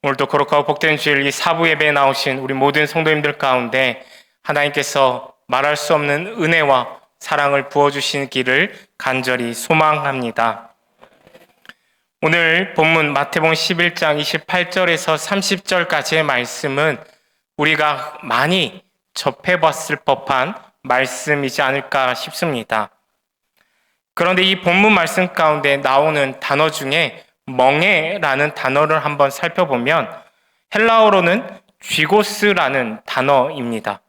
오늘도 거룩하고 복된 주일 이 사부 예배에 나오신 우리 모든 성도님들 가운데 하나님께서 말할 수 없는 은혜와 사랑을 부어주시기를 간절히 소망합니다. 오늘 본문 마태복음 11장 28절에서 30절까지의 말씀은 우리가 많이 접해봤을 법한 말씀이지 않을까 싶습니다. 그런데 이 본문 말씀 가운데 나오는 단어 중에 멍에라는 단어를 한번 살펴보면 헬라어로는 쥐고스라는 단어입니다.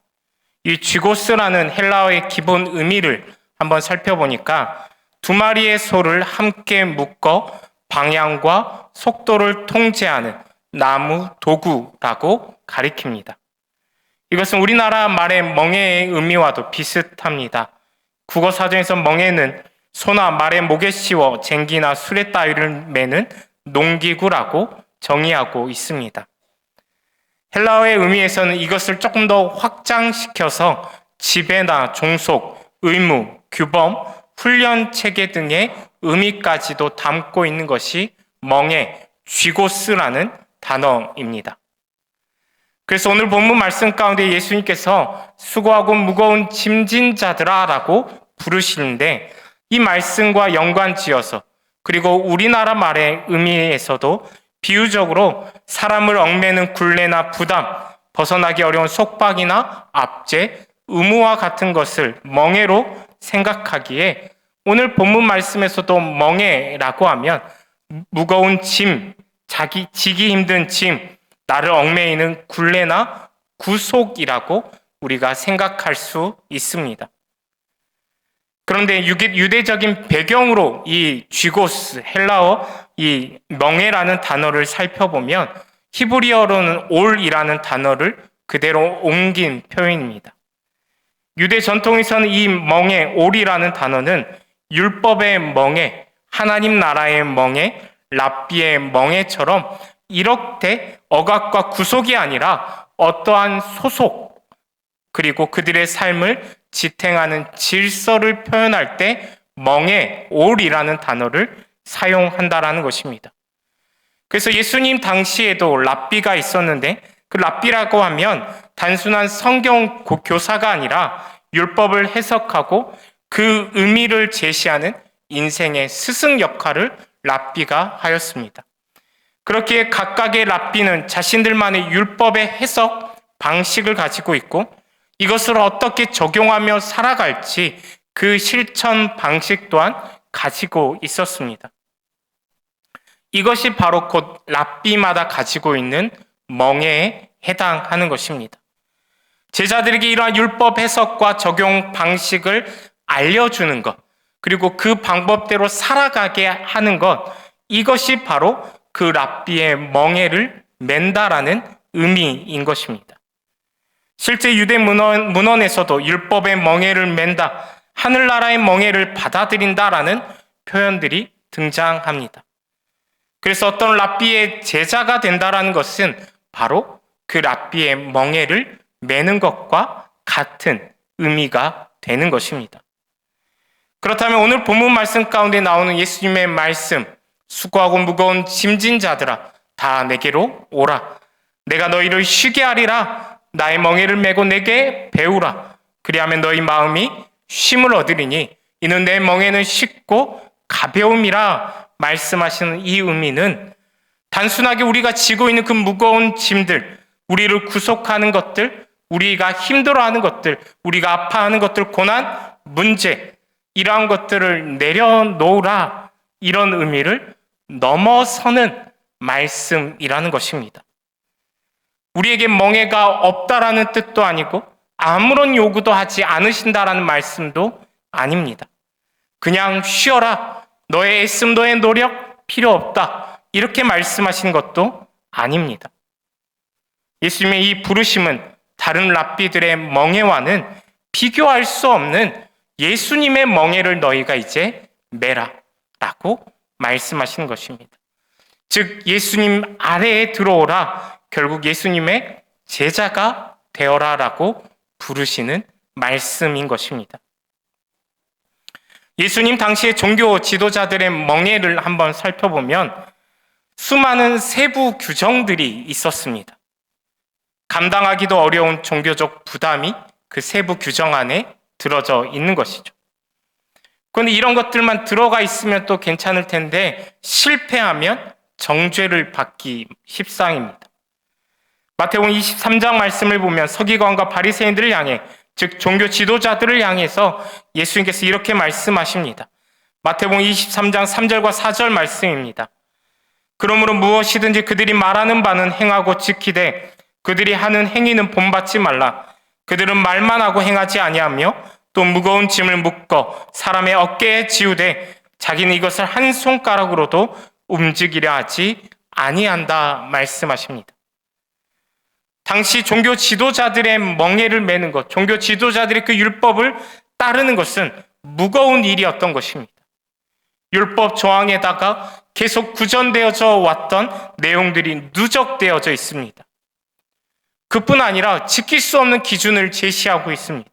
이 쥐고스라는 헬라어의 기본 의미를 한번 살펴보니까 두 마리의 소를 함께 묶어 방향과 속도를 통제하는 나무 도구라고 가리킵니다. 이것은 우리나라 말의 멍에의 의미와도 비슷합니다. 국어사전에서 멍에는 소나 말의 목에 씌워 쟁기나 수레 따위를 매는 농기구라고 정의하고 있습니다. 헬라어의 의미에서는 이것을 조금 더 확장시켜서 지배나 종속, 의무, 규범, 훈련 체계 등의 의미까지도 담고 있는 것이 멍에, 쥐고스라는 단어입니다. 그래서 오늘 본문 말씀 가운데 예수님께서 수고하고 무거운 짐진 자들아 라고 부르시는데 이 말씀과 연관지어서 그리고 우리나라 말의 의미에서도 비유적으로 사람을 얽매는 굴레나 부담, 벗어나기 어려운 속박이나 압제, 의무와 같은 것을 멍에로 생각하기에 오늘 본문 말씀에서도 멍에라고 하면 무거운 짐, 지기 힘든 짐, 나를 얽매이는 굴레나 구속이라고 우리가 생각할 수 있습니다. 그런데 유대적인 배경으로 이 쥐고스, 헬라어 이 멍에라는 단어를 살펴보면 히브리어로는 올이라는 단어를 그대로 옮긴 표현입니다. 유대 전통에서는 이 멍에, 올이라는 단어는 율법의 멍에, 하나님 나라의 멍에, 랍비의 멍에처럼 이렇게 억압과 구속이 아니라 어떠한 소속, 그리고 그들의 삶을 지탱하는 질서를 표현할 때 멍에, 올이라는 단어를 사용한다라는 것입니다. 그래서 예수님 당시에도 랍비가 있었는데 그 랍비라고 하면 단순한 성경 교사가 아니라 율법을 해석하고 그 의미를 제시하는 인생의 스승 역할을 랍비가 하였습니다. 그렇기에 각각의 랍비는 자신들만의 율법의 해석 방식을 가지고 있고 이것을 어떻게 적용하며 살아갈지 그 실천 방식 또한 가지고 있었습니다. 이것이 바로 곧 랍비마다 가지고 있는 멍에에 해당하는 것입니다. 제자들에게 이러한 율법 해석과 적용 방식을 알려주는 것, 그리고 그 방법대로 살아가게 하는 것, 이것이 바로 그 랍비의 멍에를 맨다라는 의미인 것입니다. 실제 유대 문헌에서도 율법의 멍에를 맨다, 하늘나라의 멍에를 받아들인다라는 표현들이 등장합니다. 그래서 어떤 랍비의 제자가 된다라는 것은 바로 그 랍비의 멍에를 매는 것과 같은 의미가 되는 것입니다. 그렇다면 오늘 본문 말씀 가운데 나오는 예수님의 말씀, 수고하고 무거운 짐진 자들아 다 내게로 오라. 내가 너희를 쉬게 하리라. 나의 멍에를 메고 내게 배우라. 그리하면 너희 마음이 쉼을 얻으리니 이는 내 멍에는 쉽고 가벼움이라 말씀하시는 이 의미는 단순하게 우리가 지고 있는 그 무거운 짐들, 우리를 구속하는 것들, 우리가 힘들어하는 것들, 우리가 아파하는 것들, 고난, 문제, 이러한 것들을 내려놓으라, 이런 의미를 넘어서는 말씀이라는 것입니다. 우리에게 멍에가 없다라는 뜻도 아니고 아무런 요구도 하지 않으신다라는 말씀도 아닙니다. 그냥 쉬어라, 너의 애씀, 너의 노력 필요 없다, 이렇게 말씀하시는 것도 아닙니다. 예수님의 이 부르심은 다른 랍비들의 멍에와는 비교할 수 없는 예수님의 멍에를 너희가 이제 메라 라고 말씀하시는 것입니다. 즉 예수님 아래에 들어오라, 결국 예수님의 제자가 되어라 라고 부르시는 말씀인 것입니다. 예수님 당시의 종교 지도자들의 멍에를 한번 살펴보면 수많은 세부 규정들이 있었습니다. 감당하기도 어려운 종교적 부담이 그 세부 규정 안에 들어져 있는 것이죠. 그런데 이런 것들만 들어가 있으면 또 괜찮을 텐데 실패하면 정죄를 받기 십상입니다. 마태복음 23장 말씀을 보면 서기관과 바리새인들을 향해, 즉 종교 지도자들을 향해서 예수님께서 이렇게 말씀하십니다. 마태복음 23장 3절과 4절 말씀입니다. 그러므로 무엇이든지 그들이 말하는 바는 행하고 지키되 그들이 하는 행위는 본받지 말라. 그들은 말만 하고 행하지 아니하며 또 무거운 짐을 묶어 사람의 어깨에 지우되 자기는 이것을 한 손가락으로도 움직이려 하지 아니한다 말씀하십니다. 당시 종교 지도자들의 멍에를 매는 것, 종교 지도자들의 그 율법을 따르는 것은 무거운 일이었던 것입니다. 율법 조항에다가 계속 구전되어져 왔던 내용들이 누적되어져 있습니다. 그뿐 아니라 지킬 수 없는 기준을 제시하고 있습니다.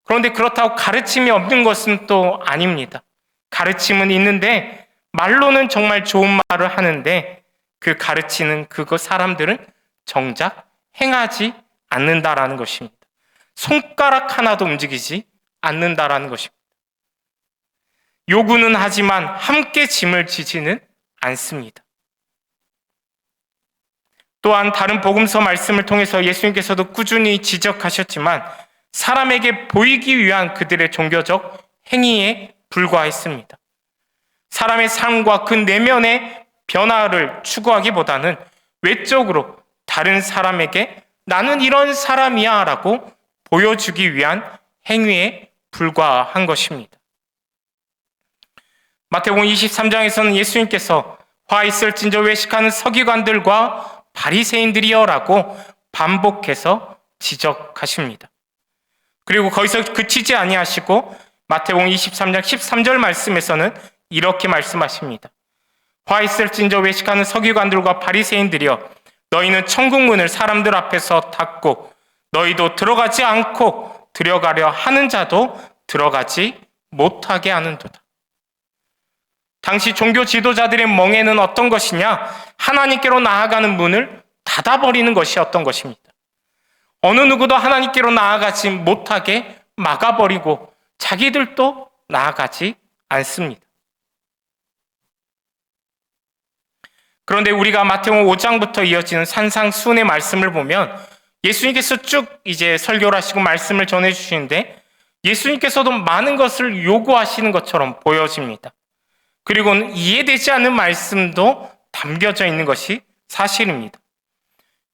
그런데 그렇다고 가르침이 없는 것은 또 아닙니다. 가르침은 있는데 말로는 정말 좋은 말을 하는데 그 가르치는 그거 사람들은 정작 행하지 않는다라는 것입니다. 손가락 하나도 움직이지 않는다라는 것입니다. 요구는 하지만 함께 짐을 지지는 않습니다. 또한 다른 복음서 말씀을 통해서 예수님께서도 꾸준히 지적하셨지만 사람에게 보이기 위한 그들의 종교적 행위에 불과했습니다. 사람의 삶과 그 내면의 변화를 추구하기보다는 외적으로 다른 사람에게 나는 이런 사람이야 라고 보여주기 위한 행위에 불과한 것입니다. 마태복음 23장에서는 예수님께서 화 있을진저 외식하는 서기관들과 바리새인들이여 라고 반복해서 지적하십니다. 그리고 거기서 그치지 아니하시고 마태복음 23장 13절 말씀에서는 이렇게 말씀하십니다. 화 있을진저 외식하는 서기관들과 바리새인들이여 너희는 천국 문을 사람들 앞에서 닫고 너희도 들어가지 않고 들어가려 하는 자도 들어가지 못하게 하는도다. 당시 종교 지도자들의 멍에는 어떤 것이냐? 하나님께로 나아가는 문을 닫아버리는 것이었던 것입니다. 어느 누구도 하나님께로 나아가지 못하게 막아버리고 자기들도 나아가지 않습니다. 그런데 우리가 마태복음 5장부터 이어지는 산상수훈의 말씀을 보면 예수님께서 쭉 이제 설교를 하시고 말씀을 전해주시는데 예수님께서도 많은 것을 요구하시는 것처럼 보여집니다. 그리고는 이해되지 않는 말씀도 담겨져 있는 것이 사실입니다.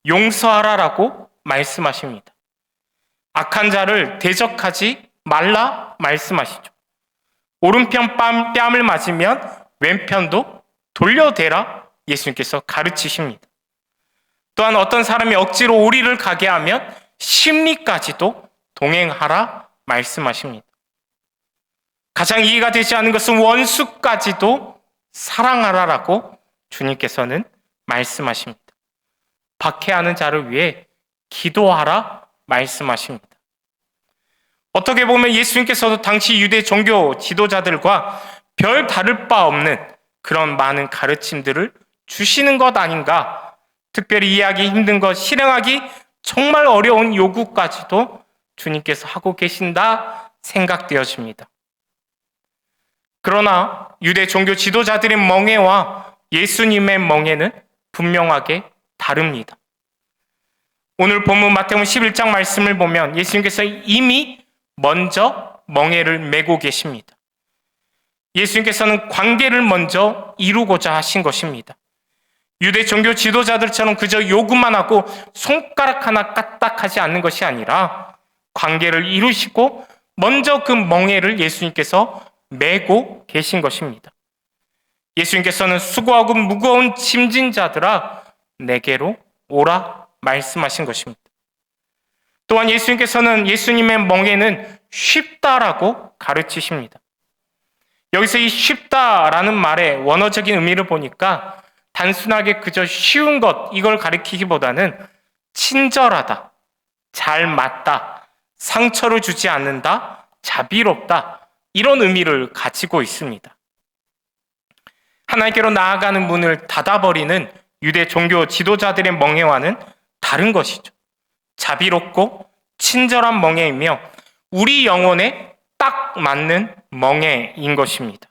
용서하라라고 말씀하십니다. 악한 자를 대적하지 말라 말씀하시죠. 오른편 뺨을 맞으면 왼편도 돌려대라 예수님께서 가르치십니다. 또한 어떤 사람이 억지로 오리를 가게 하면 심리까지도 동행하라 말씀하십니다. 가장 이해가 되지 않는 것은 원수까지도 사랑하라라고 주님께서는 말씀하십니다. 박해하는 자를 위해 기도하라 말씀하십니다. 어떻게 보면 예수님께서도 당시 유대 종교 지도자들과 별 다를 바 없는 그런 많은 가르침들을 주시는 것 아닌가, 특별히 이해하기 힘든 것, 실행하기 정말 어려운 요구까지도 주님께서 하고 계신다 생각되어집니다. 그러나 유대 종교 지도자들의 멍에와 예수님의 멍에는 분명하게 다릅니다. 오늘 본문 마태복음 11장 말씀을 보면 예수님께서 이미 먼저 멍에를 메고 계십니다. 예수님께서는 관계를 먼저 이루고자 하신 것입니다. 유대 종교 지도자들처럼 그저 요구만 하고 손가락 하나 까딱하지 않는 것이 아니라 관계를 이루시고 먼저 그 멍에를 예수님께서 메고 계신 것입니다. 예수님께서는 수고하고 무거운 짐진 자들아 내게로 오라 말씀하신 것입니다. 또한 예수님께서는 예수님의 멍에는 쉽다라고 가르치십니다. 여기서 이 쉽다라는 말의 원어적인 의미를 보니까 단순하게 그저 쉬운 것 이걸 가리키기보다는 친절하다, 잘 맞다, 상처를 주지 않는다, 자비롭다 이런 의미를 가지고 있습니다. 하나님께로 나아가는 문을 닫아버리는 유대 종교 지도자들의 멍에와는 다른 것이죠. 자비롭고 친절한 멍에이며 우리 영혼에 딱 맞는 멍에인 것입니다.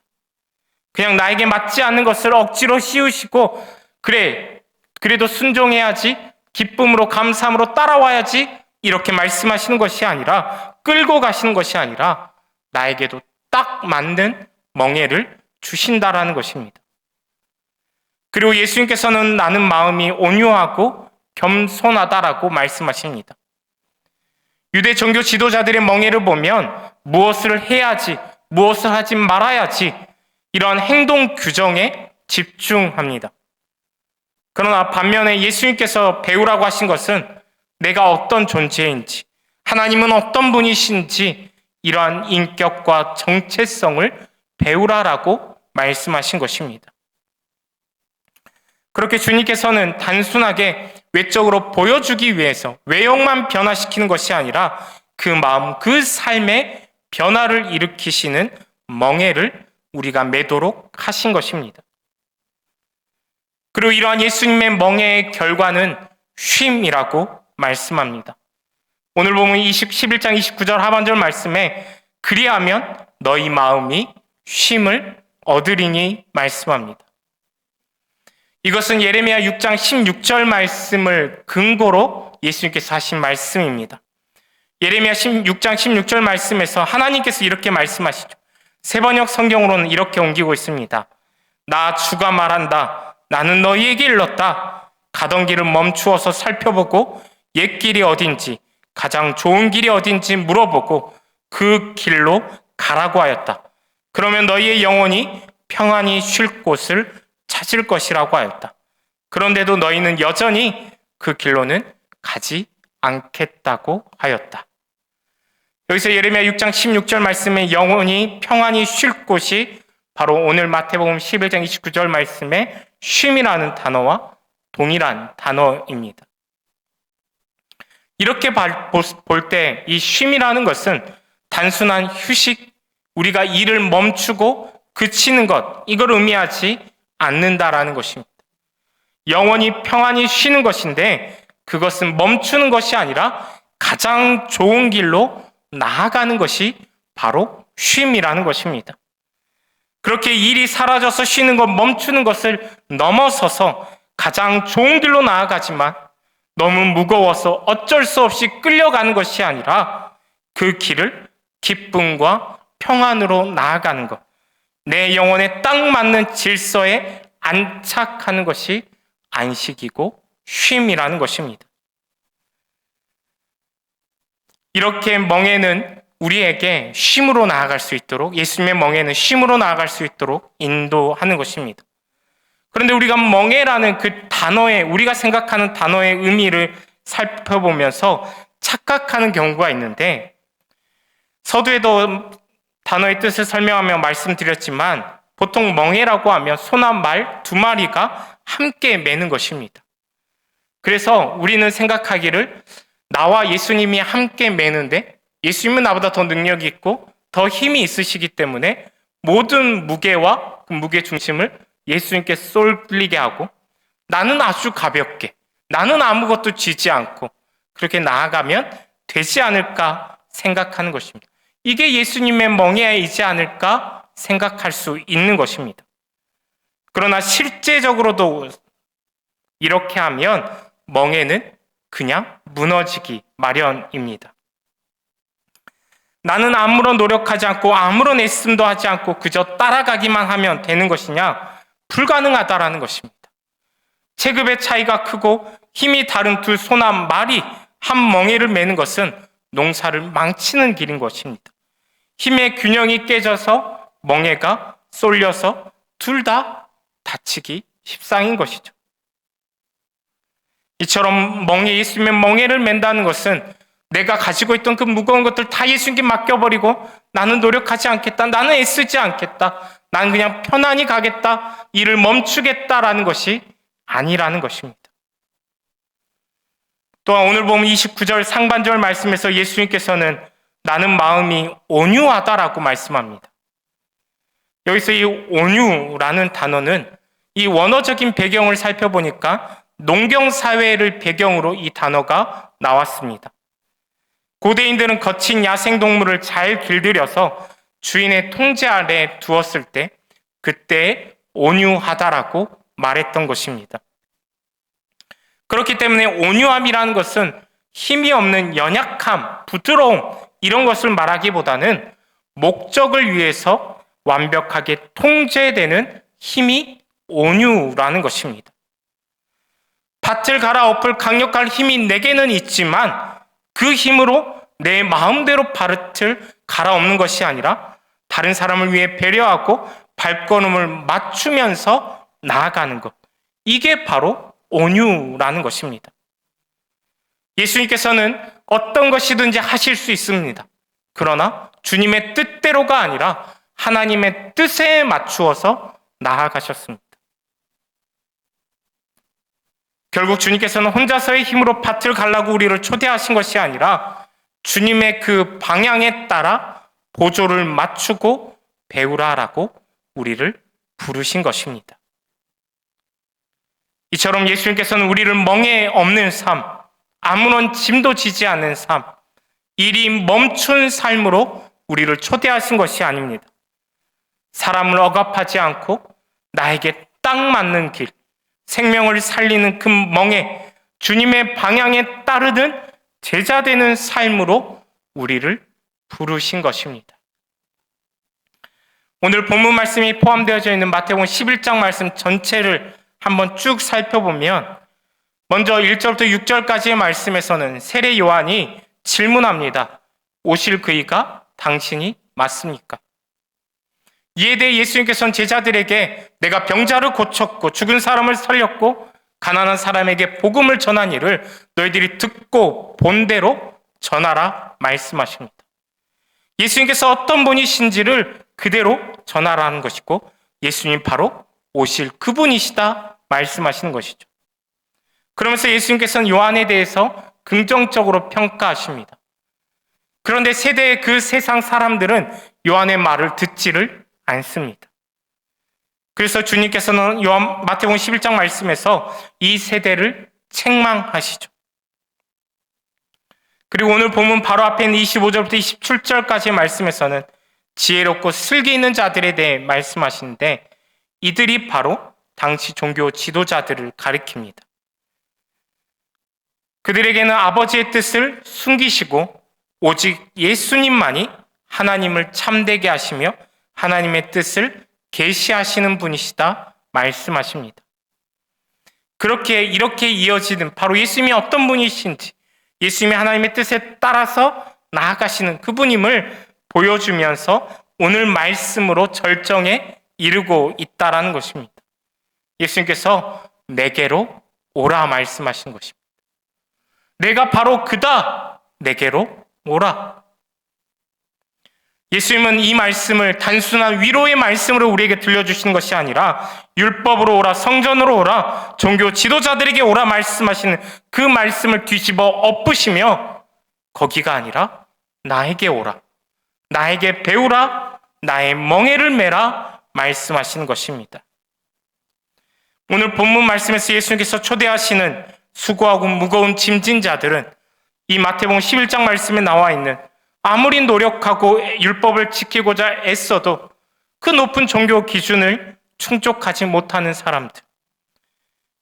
그냥 나에게 맞지 않는 것을 억지로 씌우시고 그래도 순종해야지, 기쁨으로 감사함으로 따라와야지 이렇게 말씀하시는 것이 아니라, 끌고 가시는 것이 아니라 나에게도 딱 맞는 멍에를 주신다라는 것입니다. 그리고 예수님께서는 나는 마음이 온유하고 겸손하다라고 말씀하십니다. 유대 종교 지도자들의 멍에를 보면 무엇을 해야지, 무엇을 하지 말아야지 이런 행동 규정에 집중합니다. 그러나 반면에 예수님께서 배우라고 하신 것은 내가 어떤 존재인지, 하나님은 어떤 분이신지 이러한 인격과 정체성을 배우라라고 말씀하신 것입니다. 그렇게 주님께서는 단순하게 외적으로 보여주기 위해서 외형만 변화시키는 것이 아니라 그 마음, 그 삶의 변화를 일으키시는 멍에를 우리가 매도록 하신 것입니다. 그리고 이러한 예수님의 멍에의 결과는 쉼이라고 말씀합니다. 오늘 보면 11장 29절 하반절 말씀에 그리하면 너희 마음이 쉼을 얻으리니 말씀합니다. 이것은 예레미야 6장 16절 말씀을 근거로 예수님께서 하신 말씀입니다. 예레미야 6장 16절 말씀에서 하나님께서 이렇게 말씀하시죠. 새번역 성경으로는 이렇게 옮기고 있습니다. 나 주가 말한다. 나는 너희에게 일렀다. 가던 길을 멈추어서 살펴보고 옛 길이 어딘지, 가장 좋은 길이 어딘지 물어보고 그 길로 가라고 하였다. 그러면 너희의 영혼이 평안히 쉴 곳을 찾을 것이라고 하였다. 그런데도 너희는 여전히 그 길로는 가지 않겠다고 하였다. 여기서 예레미야 6장 16절 말씀에 영혼이 평안히 쉴 곳이 바로 오늘 마태복음 11장 29절 말씀에 쉼이라는 단어와 동일한 단어입니다. 이렇게 볼 때 이 쉼이라는 것은 단순한 휴식, 우리가 일을 멈추고 그치는 것, 이걸 의미하지 않는다라는 것입니다. 영원히 평안히 쉬는 것인데 그것은 멈추는 것이 아니라 가장 좋은 길로 나아가는 것이 바로 쉼이라는 것입니다. 그렇게 일이 사라져서 쉬는 것, 멈추는 것을 넘어서서 가장 좋은 길로 나아가지만 너무 무거워서 어쩔 수 없이 끌려가는 것이 아니라 그 길을 기쁨과 평안으로 나아가는 것, 내 영혼에 딱 맞는 질서에 안착하는 것이 안식이고 쉼이라는 것입니다. 이렇게 멍에는 우리에게 쉼으로 나아갈 수 있도록, 예수님의 멍에는 쉼으로 나아갈 수 있도록 인도하는 것입니다. 그런데 우리가 멍에라는 그 단어의, 우리가 생각하는 단어의 의미를 살펴보면서 착각하는 경우가 있는데, 서두에도 단어의 뜻을 설명하며 말씀드렸지만 보통 멍에라고 하면 소나 말 두 마리가 함께 매는 것입니다. 그래서 우리는 생각하기를 나와 예수님이 함께 매는데 예수님은 나보다 더 능력이 있고 더 힘이 있으시기 때문에 모든 무게와 그 무게 중심을 예수님께 쏠리게 하고 나는 아주 가볍게, 나는 아무것도 쥐지 않고 그렇게 나아가면 되지 않을까 생각하는 것입니다. 이게 예수님의 멍에이지 않을까 생각할 수 있는 것입니다. 그러나 실제적으로도 이렇게 하면 멍에는 그냥 무너지기 마련입니다. 나는 아무런 노력하지 않고 아무런 애씀도 하지 않고 그저 따라가기만 하면 되는 것이냐? 불가능하다라는 것입니다. 체급의 차이가 크고 힘이 다른 두 소나 말이 한 멍에를 매는 것은 농사를 망치는 길인 것입니다. 힘의 균형이 깨져서 멍에가 쏠려서 둘 다 다치기 십상인 것이죠. 이처럼 예수님의 멍에를 맨다는 것은 내가 가지고 있던 그 무거운 것들 다 예수님께 맡겨버리고 나는 노력하지 않겠다, 나는 애쓰지 않겠다, 나는 그냥 편안히 가겠다, 일을 멈추겠다라는 것이 아니라는 것입니다. 또한 오늘 보면 29절 상반절 말씀에서 예수님께서는 나는 마음이 온유하다라고 말씀합니다. 여기서 이 온유라는 단어는 이 원어적인 배경을 살펴보니까 농경사회를 배경으로 이 단어가 나왔습니다. 고대인들은 거친 야생동물을 잘 길들여서 주인의 통제 아래 두었을 때 그때 온유하다라고 말했던 것입니다. 그렇기 때문에 온유함이라는 것은 힘이 없는 연약함, 부드러움 이런 것을 말하기보다는 목적을 위해서 완벽하게 통제되는 힘이 온유라는 것입니다. 밭을 갈아엎을 강력한 힘이 내게는 있지만 그 힘으로 내 마음대로 밭을 갈아엎는 것이 아니라 다른 사람을 위해 배려하고 발걸음을 맞추면서 나아가는 것. 이게 바로 온유라는 것입니다. 예수님께서는 어떤 것이든지 하실 수 있습니다. 그러나 주님의 뜻대로가 아니라 하나님의 뜻에 맞추어서 나아가셨습니다. 결국 주님께서는 혼자서의 힘으로 밭을 갈라고 우리를 초대하신 것이 아니라 주님의 그 방향에 따라 보조를 맞추고 배우라라고 우리를 부르신 것입니다. 이처럼 예수님께서는 우리를 멍에 없는 삶, 아무런 짐도 지지 않는 삶, 일이 멈춘 삶으로 우리를 초대하신 것이 아닙니다. 사람을 억압하지 않고 나에게 딱 맞는 길, 생명을 살리는 그 멍에 주님의 방향에 따르는 제자 되는 삶으로 우리를 부르신 것입니다. 오늘 본문 말씀이 포함되어져 있는 마태복음 11장 말씀 전체를 한번 쭉 살펴보면 먼저 1절부터 6절까지의 말씀에서는 세례 요한이 질문합니다. 오실 그이가 당신이 맞습니까? 이에 대해 예수님께서는 제자들에게 내가 병자를 고쳤고 죽은 사람을 살렸고 가난한 사람에게 복음을 전한 일을 너희들이 듣고 본 대로 전하라 말씀하십니다. 예수님께서 어떤 분이신지를 그대로 전하라는 것이고 예수님 바로 오실 그분이시다 말씀하시는 것이죠. 그러면서 예수님께서는 요한에 대해서 긍정적으로 평가하십니다. 그런데 세대의 그 세상 사람들은 요한의 말을 듣지를 않습니다. 그래서 주님께서는 마태복음 11장 말씀에서 이 세대를 책망하시죠. 그리고 오늘 본문 바로 앞에 있는 25절부터 27절까지의 말씀에서는 지혜롭고 슬기 있는 자들에 대해 말씀하시는데 이들이 바로 당시 종교 지도자들을 가리킵니다. 그들에게는 아버지의 뜻을 숨기시고 오직 예수님만이 하나님을 참되게 하시며 하나님의 뜻을 계시하시는 분이시다 말씀하십니다. 이렇게 이어지는 바로 예수님이 어떤 분이신지 예수님이 하나님의 뜻에 따라서 나아가시는 그분임을 보여주면서 오늘 말씀으로 절정에 이르고 있다라는 것입니다. 예수님께서 내게로 오라 말씀하신 것입니다. 내가 바로 그다. 내게로 오라. 예수님은 이 말씀을 단순한 위로의 말씀으로 우리에게 들려주시는 것이 아니라 율법으로 오라, 성전으로 오라, 종교 지도자들에게 오라 말씀하시는 그 말씀을 뒤집어 엎으시며 거기가 아니라 나에게 오라, 나에게 배우라, 나의 멍에를 메라 말씀하시는 것입니다. 오늘 본문 말씀에서 예수님께서 초대하시는 수고하고 무거운 짐진 자들은 이 마태복음 11장 말씀에 나와 있는 아무리 노력하고 율법을 지키고자 애써도 그 높은 종교 기준을 충족하지 못하는 사람들,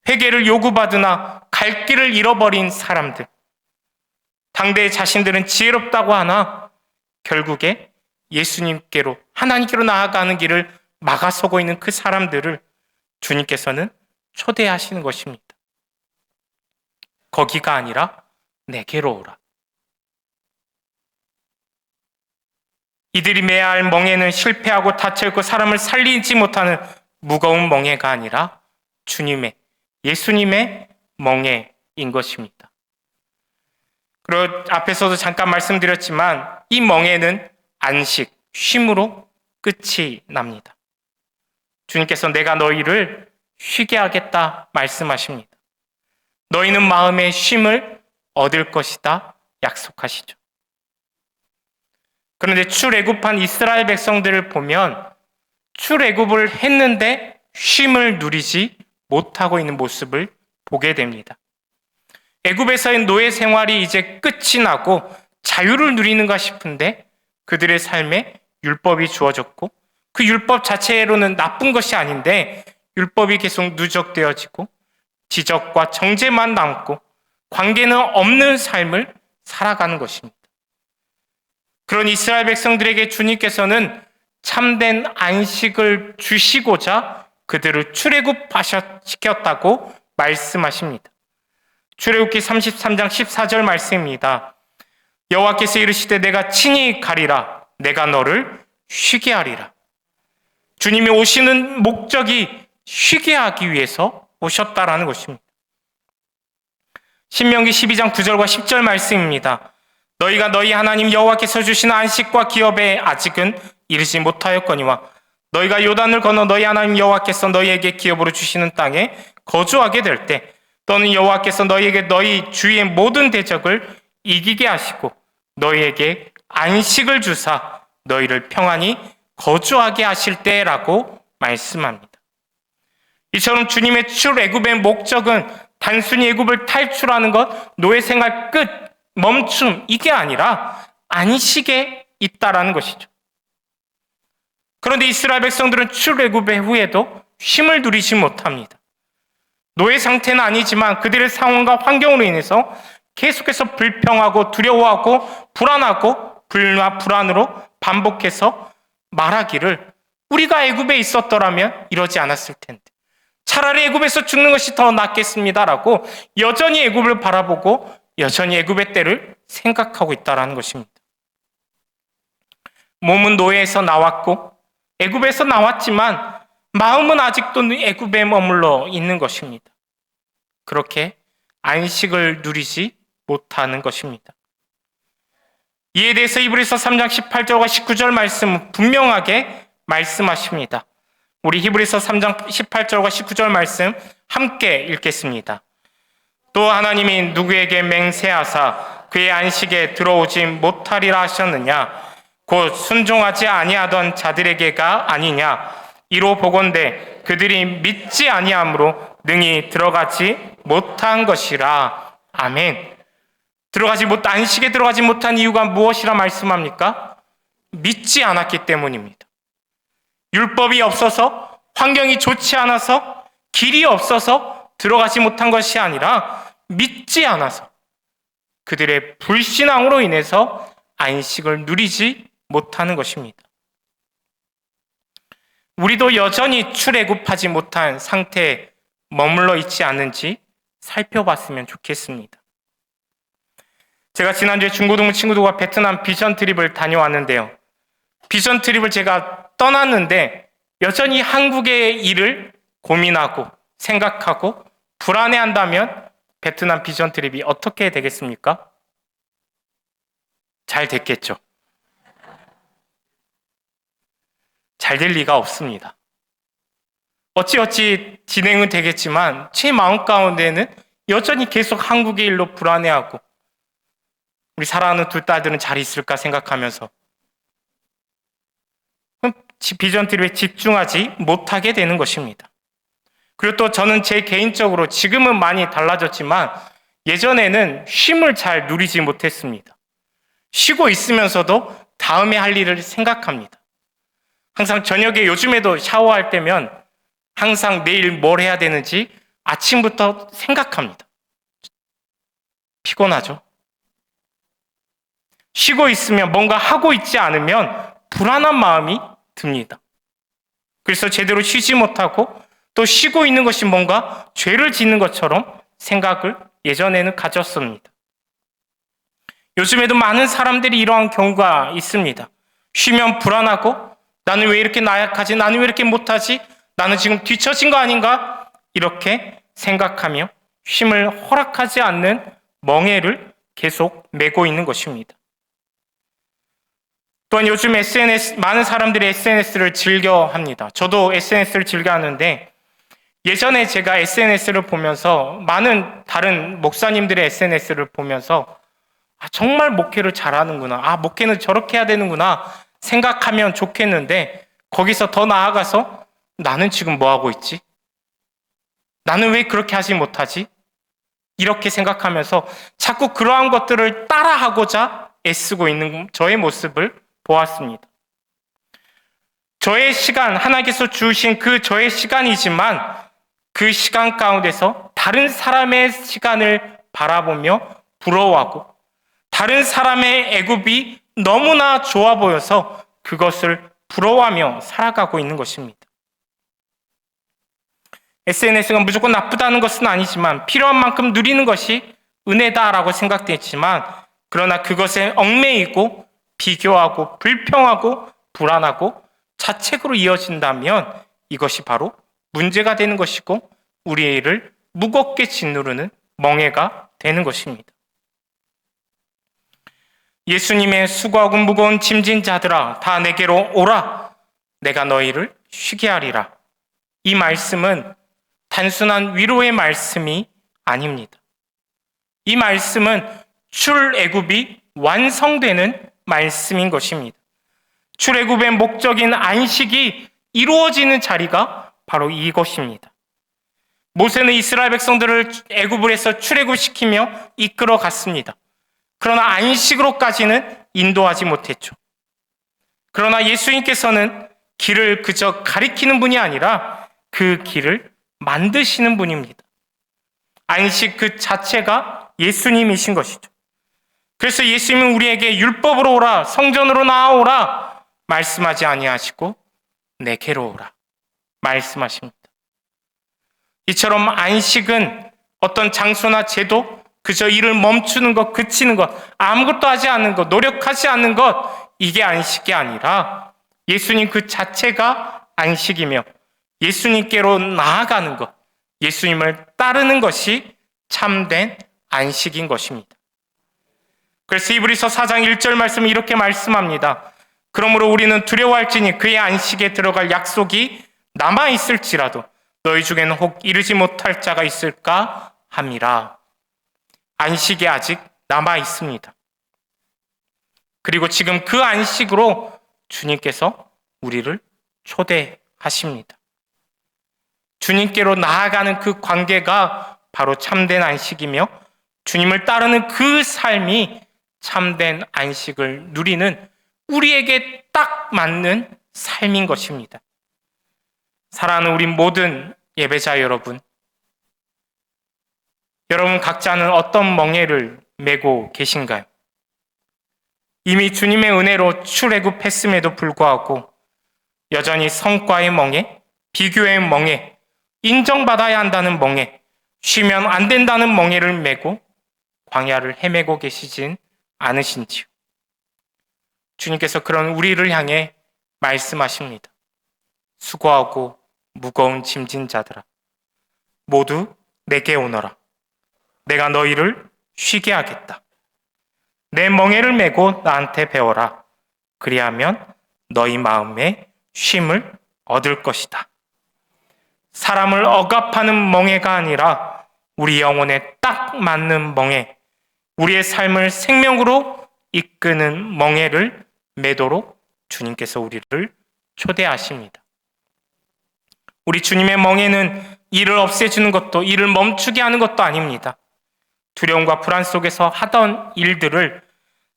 회개를 요구받으나 갈 길을 잃어버린 사람들, 당대의 자신들은 지혜롭다고 하나 결국에 예수님께로 하나님께로 나아가는 길을 막아서고 있는 그 사람들을 주님께서는 초대하시는 것입니다. 거기가 아니라 내게로 오라. 이들이 매야 할 멍에는 실패하고 닫혀있고 사람을 살리지 못하는 무거운 멍에가 아니라 주님의, 예수님의 멍에인 것입니다. 그리고 앞에서도 잠깐 말씀드렸지만 이 멍에는 안식, 쉼으로 끝이 납니다. 주님께서 내가 너희를 쉬게 하겠다 말씀하십니다. 너희는 마음의 쉼을 얻을 것이다 약속하시죠. 그런데 출애굽한 이스라엘 백성들을 보면 출애굽을 했는데 쉼을 누리지 못하고 있는 모습을 보게 됩니다. 애굽에서의 노예 생활이 이제 끝이 나고 자유를 누리는가 싶은데 그들의 삶에 율법이 주어졌고 그 율법 자체로는 나쁜 것이 아닌데 율법이 계속 누적되어지고 지적과 정죄만 남고 관계는 없는 삶을 살아가는 것입니다. 그런 이스라엘 백성들에게 주님께서는 참된 안식을 주시고자 그들을 출애굽시켰다고 말씀하십니다. 출애굽기 33장 14절 말씀입니다. 여호와께서 이르시되 내가 친히 가리라 내가 너를 쉬게 하리라. 주님이 오시는 목적이 쉬게 하기 위해서 오셨다라는 것입니다. 신명기 12장 9절과 10절 말씀입니다. 너희가 너희 하나님 여호와께서 주시는 안식과 기업에 아직은 이르지 못하였거니와 너희가 요단을 건너 너희 하나님 여호와께서 너희에게 기업으로 주시는 땅에 거주하게 될 때 또는 여호와께서 너희에게 너희 주위의 모든 대적을 이기게 하시고 너희에게 안식을 주사 너희를 평안히 거주하게 하실 때라고 말씀합니다. 이처럼 주님의 출애굽의 목적은 단순히 애굽을 탈출하는 것, 노예 생활 끝, 멈춤 이게 아니라 안식에 있다라는 것이죠. 그런데 이스라엘 백성들은 출애굽의 후에도 쉼을 누리지 못합니다. 노예 상태는 아니지만 그들의 상황과 환경으로 인해서 계속해서 불평하고 두려워하고 불안하고 불안으로 반복해서 말하기를 우리가 애굽에 있었더라면 이러지 않았을 텐데 차라리 애굽에서 죽는 것이 더 낫겠습니다라고 여전히 애굽을 바라보고 여전히 애굽의 때를 생각하고 있다는 것입니다. 몸은 노예에서 나왔고 애굽에서 나왔지만 마음은 아직도 애굽에 머물러 있는 것입니다. 그렇게 안식을 누리지 못하는 것입니다. 이에 대해서 히브리서 3장 18절과 19절 말씀은 분명하게 말씀하십니다. 우리 히브리서 3장 18절과 19절 말씀 함께 읽겠습니다. 또 하나님이 누구에게 맹세하사 그의 안식에 들어오지 못하리라 하셨느냐 곧 순종하지 아니하던 자들에게가 아니냐 이로 보건대 그들이 믿지 아니함으로 능히 들어가지 못한 것이라. 아멘. 안식에 들어가지 못한 이유가 무엇이라 말씀합니까? 믿지 않았기 때문입니다. 율법이 없어서 환경이 좋지 않아서 길이 없어서 들어가지 못한 것이 아니라 믿지 않아서 그들의 불신앙으로 인해서 안식을 누리지 못하는 것입니다. 우리도 여전히 출애굽하지 못한 상태에 머물러 있지 않는지 살펴봤으면 좋겠습니다. 제가 지난주에 중고등 친구들과 베트남 비전 트립을 다녀왔는데요. 비전 트립을 제가 떠났는데 여전히 한국의 일을 고민하고 생각하고 불안해한다면 베트남 비전 트립이 어떻게 되겠습니까? 잘 됐겠죠. 잘 될 리가 없습니다. 어찌어찌 진행은 되겠지만 제 마음 가운데는 여전히 계속 한국의 일로 불안해하고 우리 사랑하는 두 딸들은 잘 있을까 생각하면서 비전 트립에 집중하지 못하게 되는 것입니다. 그리고 또 저는 제 개인적으로 지금은 많이 달라졌지만 예전에는 쉼을 잘 누리지 못했습니다. 쉬고 있으면서도 다음에 할 일을 생각합니다. 항상 저녁에 요즘에도 샤워할 때면 항상 내일 뭘 해야 되는지 아침부터 생각합니다. 피곤하죠? 쉬고 있으면 뭔가 하고 있지 않으면 불안한 마음이 듭니다. 그래서 제대로 쉬지 못하고 또 쉬고 있는 것이 뭔가 죄를 짓는 것처럼 생각을 예전에는 가졌습니다. 요즘에도 많은 사람들이 이러한 경우가 있습니다. 쉬면 불안하고 나는 왜 이렇게 나약하지? 나는 왜 이렇게 못하지? 나는 지금 뒤처진 거 아닌가? 이렇게 생각하며 쉼을 허락하지 않는 멍해를 계속 메고 있는 것입니다. 또한 요즘 많은 사람들이 SNS를 즐겨 합니다. 저도 SNS를 즐겨 하는데 예전에 제가 SNS를 보면서 많은 다른 목사님들의 SNS를 보면서 정말 목회를 잘하는구나. 목회는 저렇게 해야 되는구나 생각하면 좋겠는데 거기서 더 나아가서 나는 지금 뭐 하고 있지? 나는 왜 그렇게 하지 못하지? 이렇게 생각하면서 자꾸 그러한 것들을 따라하고자 애쓰고 있는 저의 모습을 보았습니다. 저의 시간, 하나님께서 주신 그 저의 시간이지만 그 시간 가운데서 다른 사람의 시간을 바라보며 부러워하고 다른 사람의 애굽이 너무나 좋아 보여서 그것을 부러워하며 살아가고 있는 것입니다. SNS가 무조건 나쁘다는 것은 아니지만 필요한 만큼 누리는 것이 은혜다라고 생각되지만 그러나 그것에 얽매이고 비교하고 불평하고 불안하고 자책으로 이어진다면 이것이 바로 문제가 되는 것이고 우리를 무겁게 짓누르는 멍해가 되는 것입니다. 예수님의 수고하고 무거운 짐진 자들아 다 내게로 오라 내가 너희를 쉬게 하리라. 이 말씀은 단순한 위로의 말씀이 아닙니다. 이 말씀은 출애굽이 완성되는 말씀인 것입니다. 출애굽의 목적인 안식이 이루어지는 자리가 바로 이것입니다. 모세는 이스라엘 백성들을 애굽에서 출애굽시키며 이끌어 갔습니다. 그러나 안식으로까지는 인도하지 못했죠. 그러나 예수님께서는 길을 그저 가리키는 분이 아니라 그 길을 만드시는 분입니다. 안식 그 자체가 예수님이신 것이죠. 그래서 예수님은 우리에게 율법으로 오라, 성전으로 나아오라 말씀하지 아니하시고 내게로 오라 말씀하십니다. 이처럼 안식은 어떤 장소나 제도, 그저 일을 멈추는 것, 그치는 것, 아무것도 하지 않는 것, 노력하지 않는 것, 이게 안식이 아니라 예수님 그 자체가 안식이며 예수님께로 나아가는 것, 예수님을 따르는 것이 참된 안식인 것입니다. 그래서 히브리서 4장 1절 말씀은 이렇게 말씀합니다. 그러므로 우리는 두려워할지니 그의 안식에 들어갈 약속이 남아있을지라도 너희 중에는 혹 이르지 못할 자가 있을까 함이라. 안식이 아직 남아있습니다. 그리고 지금 그 안식으로 주님께서 우리를 초대하십니다. 주님께로 나아가는 그 관계가 바로 참된 안식이며 주님을 따르는 그 삶이 참된 안식을 누리는 우리에게 딱 맞는 삶인 것입니다. 사랑하는 우리 모든 예배자 여러분, 여러분 각자는 어떤 멍에를 메고 계신가요? 이미 주님의 은혜로 출애굽했음에도 불구하고 여전히 성과의 멍에, 비교의 멍에, 인정받아야 한다는 멍에, 쉬면 안 된다는 멍에를 메고 광야를 헤매고 계시진 않으신지요? 주님께서 그런 우리를 향해 말씀하십니다. 수고하고 무거운 짐진 자들아 모두 내게 오너라. 내가 너희를 쉬게 하겠다. 내 멍에를 메고 나한테 배워라. 그리하면 너희 마음에 쉼을 얻을 것이다. 사람을 억압하는 멍에가 아니라 우리 영혼에 딱 맞는 멍에, 우리의 삶을 생명으로 이끄는 멍에를 매도록 주님께서 우리를 초대하십니다. 우리 주님의 멍에는 일을 없애주는 것도, 일을 멈추게 하는 것도 아닙니다. 두려움과 불안 속에서 하던 일들을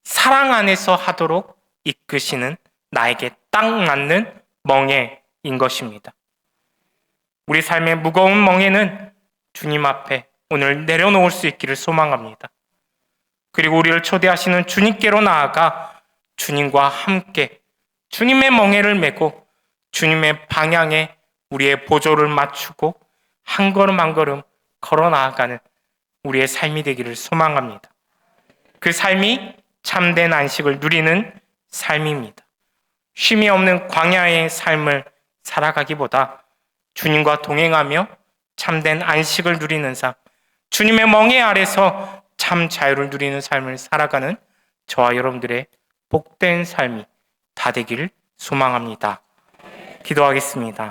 사랑 안에서 하도록 이끄시는 나에게 딱 맞는 멍에인 것입니다. 우리 삶의 무거운 멍에는 주님 앞에 오늘 내려놓을 수 있기를 소망합니다. 그리고 우리를 초대하시는 주님께로 나아가 주님과 함께 주님의 멍에를 메고 주님의 방향에 우리의 보조를 맞추고 한 걸음 한 걸음 걸어 나아가는 우리의 삶이 되기를 소망합니다. 그 삶이 참된 안식을 누리는 삶입니다. 쉼이 없는 광야의 삶을 살아가기보다 주님과 동행하며 참된 안식을 누리는 삶, 주님의 멍에 아래서 참 자유를 누리는 삶을 살아가는 저와 여러분들의 복된 삶이 다 되기를 소망합니다. 기도하겠습니다.